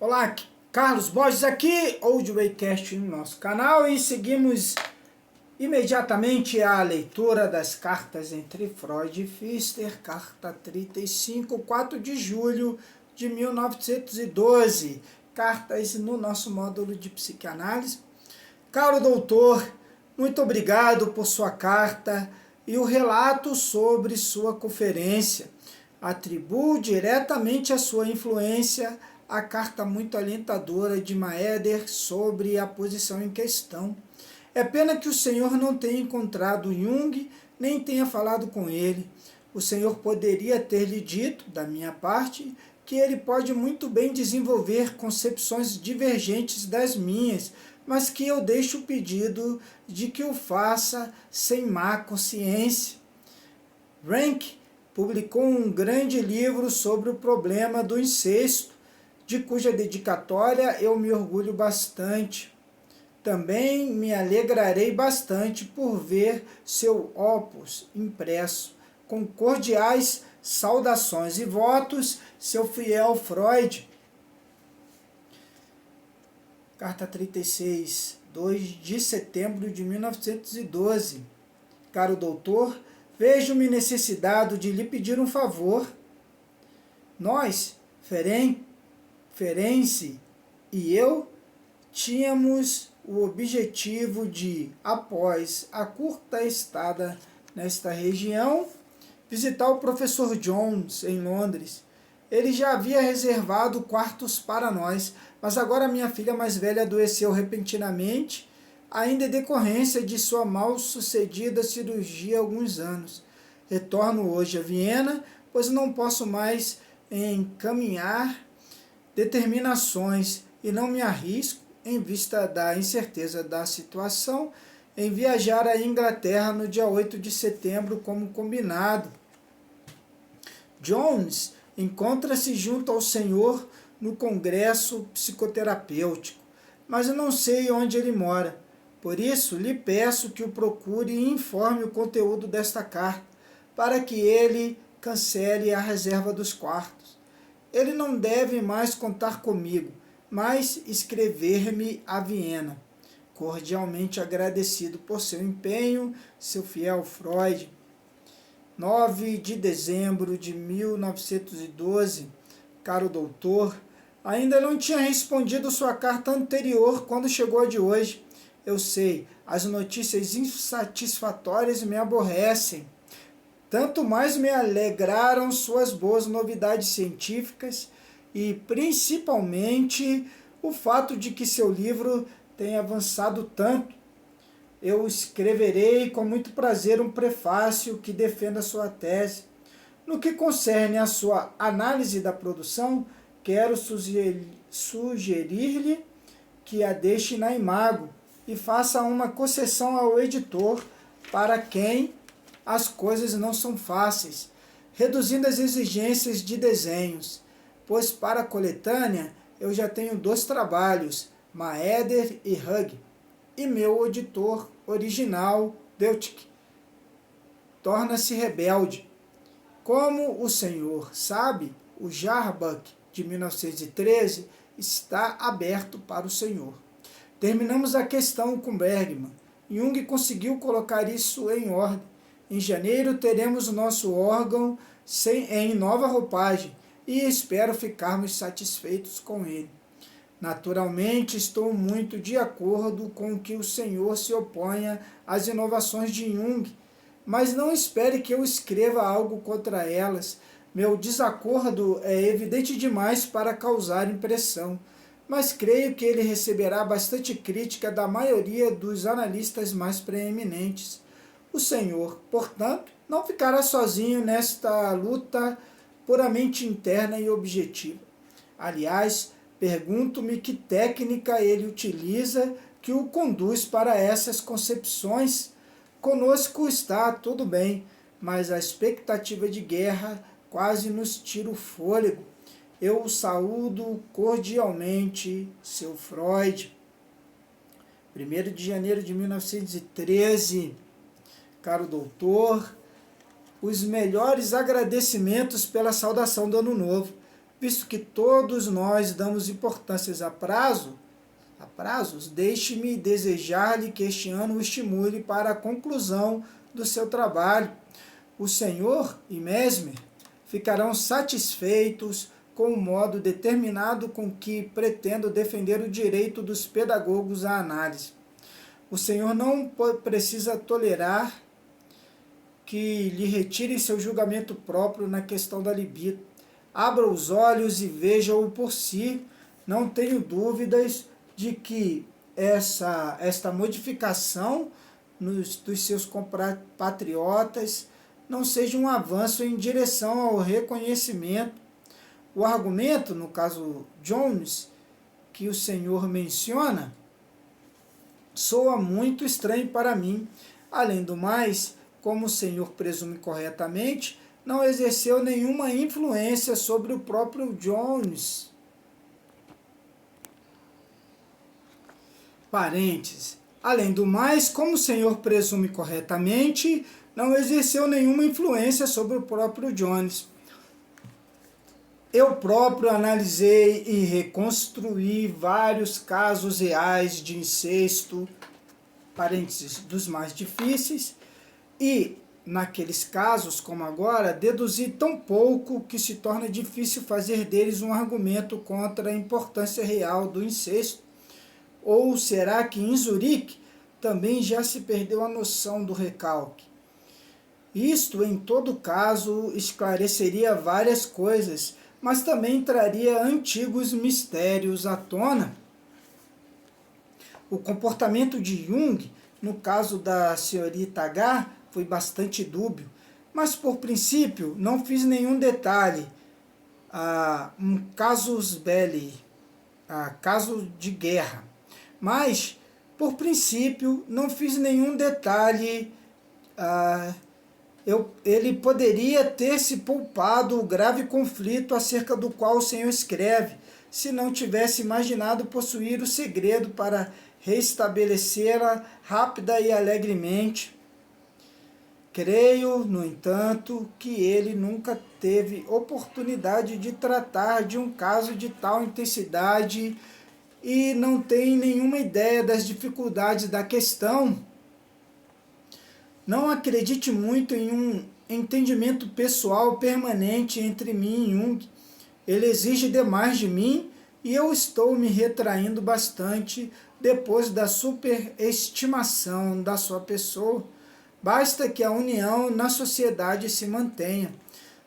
Olá, Carlos Borges aqui, Old Waycast no nosso canal, e seguimos imediatamente a leitura das cartas entre Freud e Pfister, carta 35, 4 de julho de 1912, cartas no nosso módulo de psicanálise. Caro doutor, muito obrigado por sua carta e o relato sobre sua conferência. Atribuo diretamente a sua influência a carta muito alentadora de Maeder sobre a posição em questão. É pena que o senhor não tenha encontrado Jung, nem tenha falado com ele. O senhor poderia ter lhe dito, da minha parte, que ele pode muito bem desenvolver concepções divergentes das minhas, mas que eu deixo o pedido de que o faça sem má consciência. Rank publicou um grande livro sobre o problema do incesto, de cuja dedicatória eu me orgulho bastante. Também me alegrarei bastante por ver seu opus impresso. Com cordiais saudações e votos, seu fiel Freud. Carta 36, 2 de setembro de 1912. Caro doutor, vejo-me necessitado de lhe pedir um favor. Nós, Ferenc e eu, tínhamos o objetivo de, após a curta estada nesta região, visitar o professor Jones em Londres. Ele já havia reservado quartos para nós, mas agora minha filha mais velha adoeceu repentinamente, ainda em decorrência de sua mal-sucedida cirurgia há alguns anos. Retorno hoje a Viena, pois não posso mais encaminhar determinações e não me arrisco, em vista da incerteza da situação, em viajar à Inglaterra no dia 8 de setembro como combinado. Jones encontra-se junto ao senhor no congresso psicoterapêutico, mas eu não sei onde ele mora. Por isso, lhe peço que o procure e informe o conteúdo desta carta, para que ele cancele a reserva dos quartos. Ele não deve mais contar comigo, mas escrever-me a Viena. Cordialmente agradecido por seu empenho, seu fiel Freud. 9 de dezembro de 1912. Caro doutor, ainda não tinha respondido sua carta anterior quando chegou a de hoje. Eu sei, as notícias insatisfatórias me aborrecem. Tanto mais me alegraram suas boas novidades científicas e, principalmente, o fato de que seu livro tem avançado tanto. Eu escreverei com muito prazer um prefácio que defenda sua tese. No que concerne à sua análise da produção, quero sugerir-lhe que a deixe na Imago e faça uma concessão ao editor, para quem as coisas não são fáceis, reduzindo as exigências de desenhos, pois para a coletânea eu já tenho 2 trabalhos, Maeder e Hug, e meu editor original, Deutsch, torna-se rebelde. Como o senhor sabe, o Jarbach de 1913 está aberto para o senhor. Terminamos a questão com Bergman. Jung conseguiu colocar isso em ordem. Em janeiro teremos o nosso órgão em nova roupagem e espero ficarmos satisfeitos com ele. Naturalmente, estou muito de acordo com que o senhor se oponha às inovações de Jung, mas não espere que eu escreva algo contra elas. Meu desacordo é evidente demais para causar impressão, mas creio que ele receberá bastante crítica da maioria dos analistas mais preeminentes. O senhor, portanto, não ficará sozinho nesta luta puramente interna e objetiva. Aliás, pergunto-me que técnica ele utiliza que o conduz para essas concepções. Conosco está tudo bem, mas a expectativa de guerra quase nos tira o fôlego. Eu o saúdo cordialmente, seu Freud. 1º de janeiro de 1913. Caro doutor, os melhores agradecimentos pela saudação do Ano Novo. Visto que todos nós damos importância a prazos, deixe-me desejar-lhe que este ano o estimule para a conclusão do seu trabalho. O senhor e Mesmer ficarão satisfeitos com o modo determinado com que pretendo defender o direito dos pedagogos à análise. O senhor não precisa tolerar que lhe retirem seu julgamento próprio na questão da libido. Abra os olhos e veja-o por si. Não tenho dúvidas de que esta modificação dos seus compatriotas não seja um avanço em direção ao reconhecimento. O argumento, no caso Jones, que o senhor menciona, soa muito estranho para mim. Além do mais, como o senhor presume corretamente, não exerceu nenhuma influência sobre o próprio Jones. Parênteses. Além do mais, como o senhor presume corretamente, não exerceu nenhuma influência sobre o próprio Jones. Eu próprio analisei e reconstruí vários casos reais de incesto, parênteses, dos mais difíceis, e, naqueles casos, como agora, deduzi tão pouco que se torna difícil fazer deles um argumento contra a importância real do incesto. Ou será que em Zurique também já se perdeu a noção do recalque? Isto, em todo caso, esclareceria várias coisas, mas também traria antigos mistérios à tona. O comportamento de Jung, no caso da senhorita H, foi bastante dúbio, mas por princípio não fiz nenhum detalhe. Um casus belli, caso de guerra. Mas, por princípio, não fiz nenhum detalhe. Ele poderia ter se poupado o grave conflito acerca do qual o Senhor escreve, se não tivesse imaginado possuir o segredo para restabelecê-la rápida e alegremente. Creio, no entanto, que ele nunca teve oportunidade de tratar de um caso de tal intensidade e não tem nenhuma ideia das dificuldades da questão. Não acredite muito em um entendimento pessoal permanente entre mim e Jung. Ele exige demais de mim e eu estou me retraindo bastante depois da superestimação da sua pessoa. Basta que a união na sociedade se mantenha.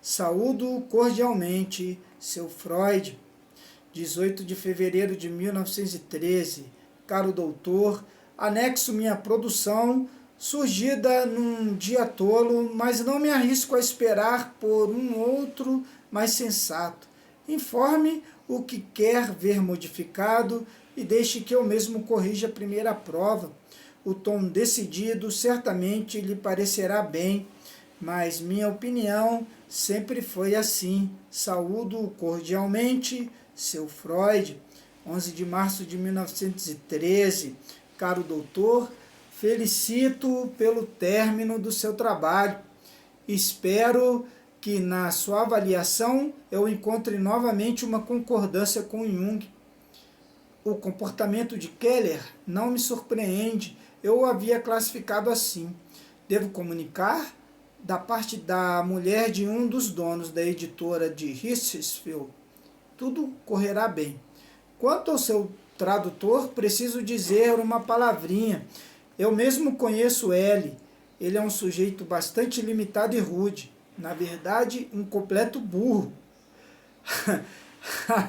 Saúdo cordialmente, seu Freud. 18 de fevereiro de 1913. Caro doutor, anexo minha produção, surgida num dia tolo, mas não me arrisco a esperar por um outro mais sensato. Informe o que quer ver modificado e deixe que eu mesmo corrija a primeira prova. O tom decidido certamente lhe parecerá bem, mas minha opinião sempre foi assim. Saúdo cordialmente, seu Freud. 11 de março de 1913. Caro doutor, felicito pelo término do seu trabalho. Espero que na sua avaliação eu encontre novamente uma concordância com Jung. O comportamento de Keller não me surpreende. Eu o havia classificado assim. Devo comunicar, da parte da mulher de um dos donos da editora de Richfield, tudo correrá bem. Quanto ao seu tradutor, preciso dizer uma palavrinha. Eu mesmo conheço ele. Ele é um sujeito bastante limitado e rude. Na verdade, um completo burro.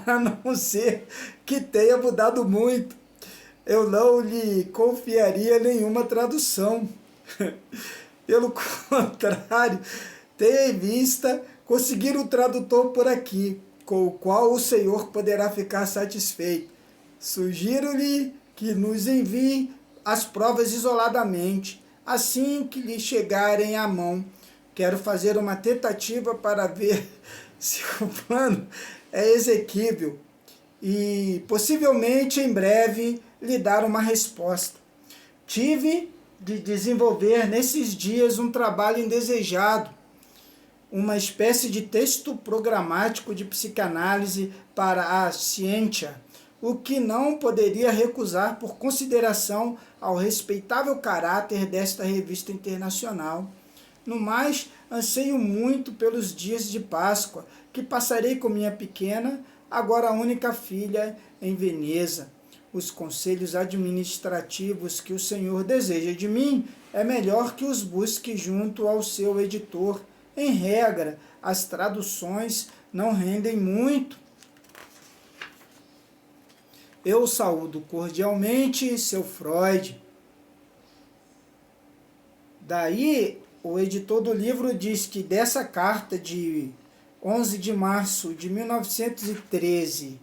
A não ser que tenha mudado muito. Eu não lhe confiaria nenhuma tradução. Pelo contrário, tenha em vista conseguir um tradutor por aqui, com o qual o senhor poderá ficar satisfeito. Sugiro-lhe que nos envie as provas isoladamente, assim que lhe chegarem à mão. Quero fazer uma tentativa para ver se o plano é exequível e, possivelmente, em breve, lhe dar uma resposta. Tive de desenvolver nesses dias um trabalho indesejado, uma espécie de texto programático de psicanálise para a ciência, o que não poderia recusar por consideração ao respeitável caráter desta revista internacional. No mais, anseio muito pelos dias de Páscoa, que passarei com minha pequena, agora única filha, em Veneza. Os conselhos administrativos que o Senhor deseja de mim é melhor que os busque junto ao seu editor. Em regra, as traduções não rendem muito. Eu saúdo cordialmente seu Freud. Daí, o editor do livro diz que dessa carta de 11 de março de 1913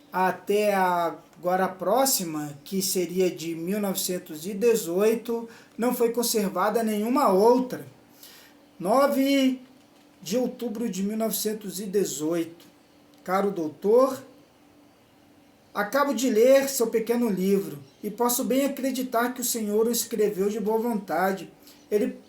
até agora próxima, que seria de 1918, não foi conservada nenhuma outra. 9 de outubro de 1918. Caro doutor, acabo de ler seu pequeno livro e posso bem acreditar que o senhor o escreveu de boa vontade. Ele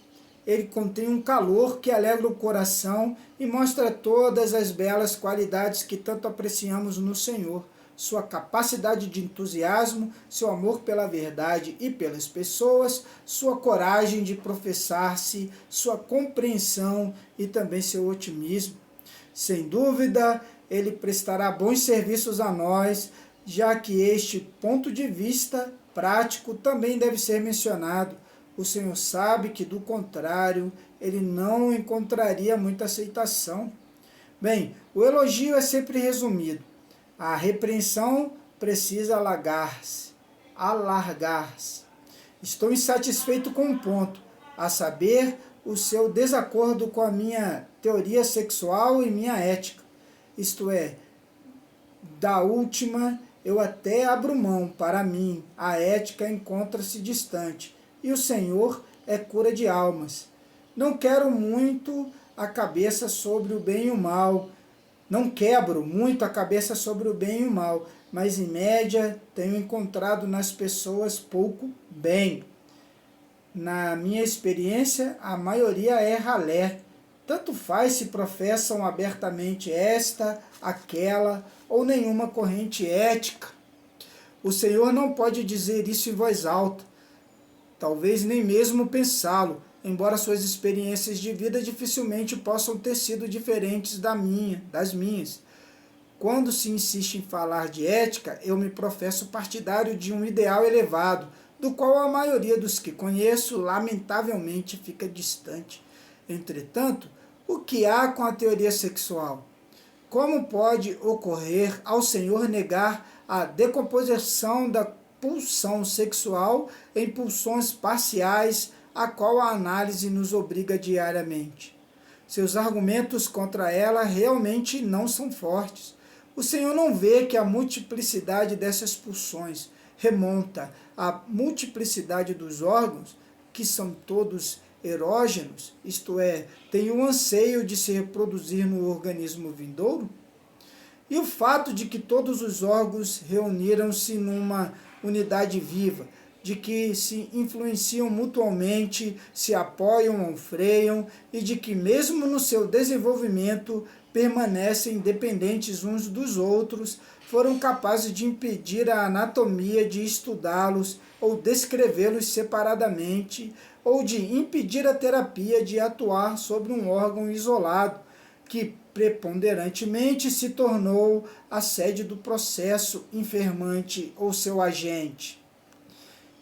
contém um calor que alegra o coração e mostra todas as belas qualidades que tanto apreciamos no Senhor. Sua capacidade de entusiasmo, seu amor pela verdade e pelas pessoas, sua coragem de professar-se, sua compreensão e também seu otimismo. Sem dúvida, ele prestará bons serviços a nós, já que este ponto de vista prático também deve ser mencionado. O Senhor sabe que, do contrário, ele não encontraria muita aceitação. Bem, o elogio é sempre resumido. A repreensão precisa alargar-se. Estou insatisfeito com um ponto, a saber, o seu desacordo com a minha teoria sexual e minha ética. Isto é, da última, eu até abro mão. Para mim, a ética encontra-se distante. E o Senhor é cura de almas. Não quero muito a cabeça sobre o bem e o mal. Não quebro muito a cabeça sobre o bem e o mal, mas em média tenho encontrado nas pessoas pouco bem. Na minha experiência, a maioria é ralé. Tanto faz se professam abertamente esta, aquela ou nenhuma corrente ética. O Senhor não pode dizer isso em voz alta. Talvez nem mesmo pensá-lo, embora suas experiências de vida dificilmente possam ter sido diferentes das minhas. Quando se insiste em falar de ética, eu me professo partidário de um ideal elevado, do qual a maioria dos que conheço, lamentavelmente, fica distante. Entretanto, o que há com a teoria sexual? Como pode ocorrer ao Senhor negar a decomposição da pulsão sexual em pulsões parciais, a qual a análise nos obriga diariamente? Seus argumentos contra ela realmente não são fortes. O Senhor não vê que a multiplicidade dessas pulsões remonta à multiplicidade dos órgãos, que são todos erógenos, isto é, têm o anseio de se reproduzir no organismo vindouro? E o fato de que todos os órgãos reuniram-se numa unidade viva, de que se influenciam mutuamente, se apoiam ou freiam, e de que mesmo no seu desenvolvimento permanecem dependentes uns dos outros, foram capazes de impedir a anatomia de estudá-los ou descrevê-los separadamente, ou de impedir a terapia de atuar sobre um órgão isolado, que preponderantemente se tornou a sede do processo enfermante ou seu agente.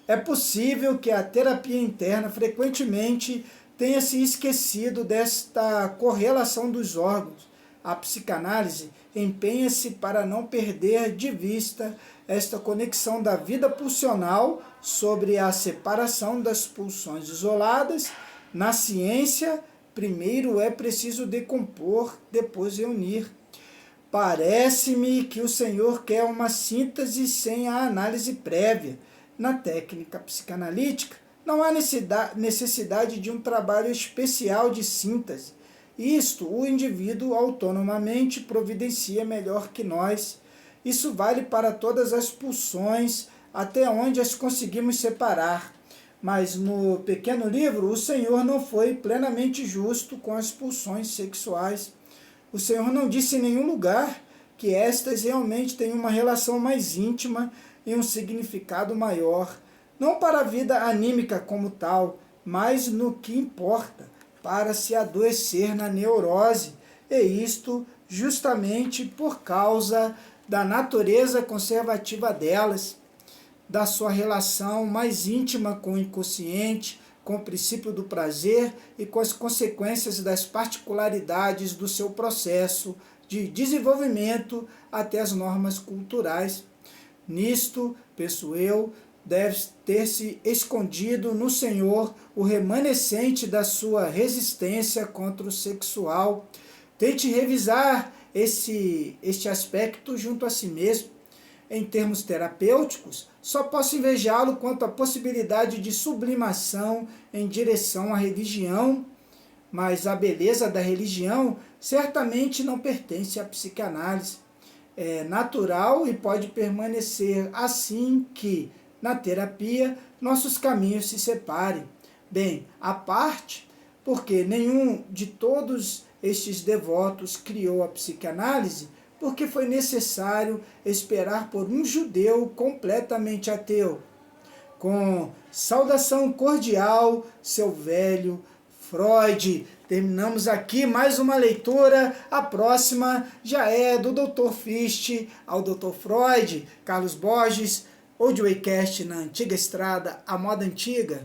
É possível que a terapia interna frequentemente tenha se esquecido desta correlação dos órgãos. A psicanálise empenha-se para não perder de vista esta conexão da vida pulsional sobre a separação das pulsões isoladas. Na ciência, primeiro é preciso decompor, depois reunir. Parece-me que o Senhor quer uma síntese sem a análise prévia. Na técnica psicanalítica, não há necessidade de um trabalho especial de síntese. Isto o indivíduo autonomamente providencia melhor que nós. Isso vale para todas as pulsões, até onde as conseguimos separar. Mas no pequeno livro, o Senhor não foi plenamente justo com as pulsões sexuais. O Senhor não disse em nenhum lugar que estas realmente têm uma relação mais íntima e um significado maior, não para a vida anímica como tal, mas no que importa, para se adoecer na neurose, e isto justamente por causa da natureza conservativa delas, da sua relação mais íntima com o inconsciente, com o princípio do prazer e com as consequências das particularidades do seu processo de desenvolvimento até as normas culturais. Nisto, penso eu, deve ter se escondido no Senhor o remanescente da sua resistência contra o sexual. Tente revisar este aspecto junto a si mesmo. Em termos terapêuticos, só posso invejá-lo quanto à possibilidade de sublimação em direção à religião, mas a beleza da religião certamente não pertence à psicanálise. É natural e pode permanecer assim que, na terapia, nossos caminhos se separem. Bem, à parte, porque nenhum de todos estes devotos criou a psicanálise, porque foi necessário esperar por um judeu completamente ateu. Com saudação cordial, seu velho Freud. Terminamos aqui mais uma leitura. A próxima já é do Dr. Fichte ao Dr. Freud, Carlos Borges, Audiocast na Antiga Estrada, a moda antiga.